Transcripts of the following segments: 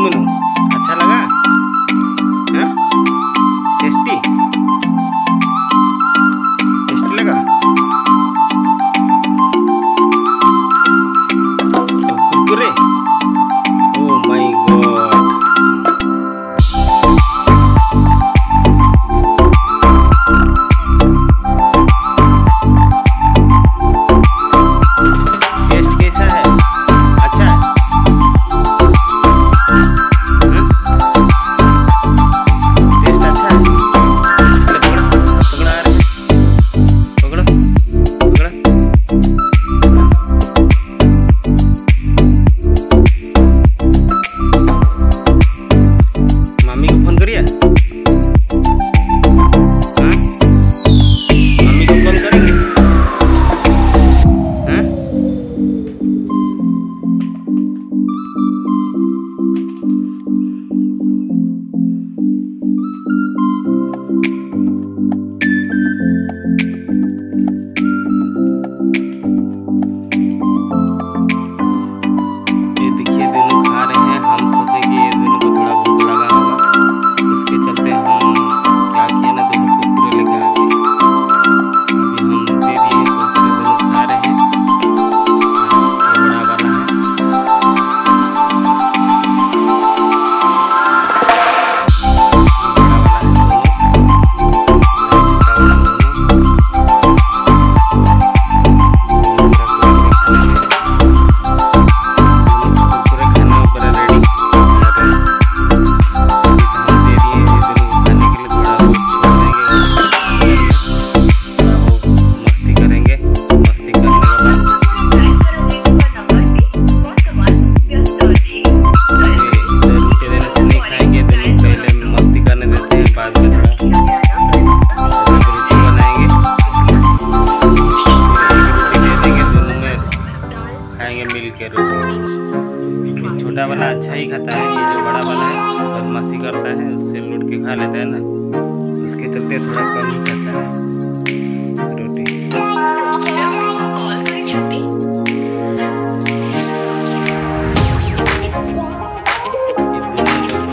मीनू? अच्छा लगा? हाँ? टेस्टी टेस्टी लगा? Kurkure? Oh my god. Taste कैसा है? अच्छा है? टेस्ट अच्छा है? पकड़ो पकड़ो आ रहे, पकड़ो पकड़ो। मम्मी को फोन करिए। मम्मी को कॉल करेंगे? हाँ? ये देखिए दोनों खा रहे हैं। हम सोचे कि ये दोनों को थोड़ा भूख लगा होगा, उसके चलते हम क्या किए ना, दोनों कुरकुरे लेकर आ गए। अभी हम दे दिए, कुरकुरे दोनों खा रहे हैं। हाँ, ये बड़ा वाला है। मिल के रोटी। छोटा वाला अच्छा ही खाता है, ये जो बड़ा वाला है बदमाशी करता है, उससे लूट के खा लेता है ना, उसके चलते थोड़ा कम ही खाता है रोटी।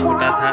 छोटा था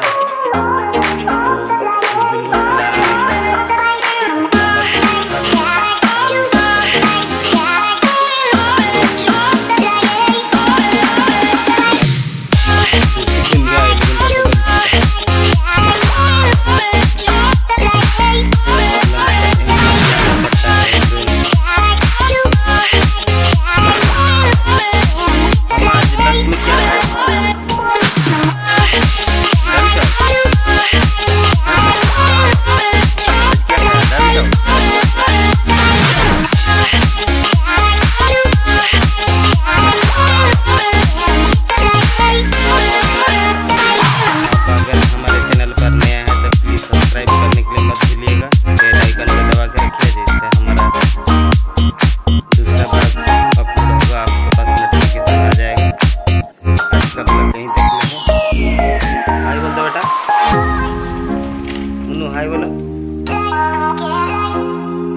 हाय बोलो।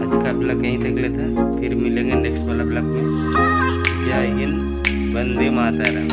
आज का ब्लॉग यहीं तक लेता है, फिर मिलेंगे नेक्स्ट वाला ब्लॉग में। जय हिंद, वंदे मातरम।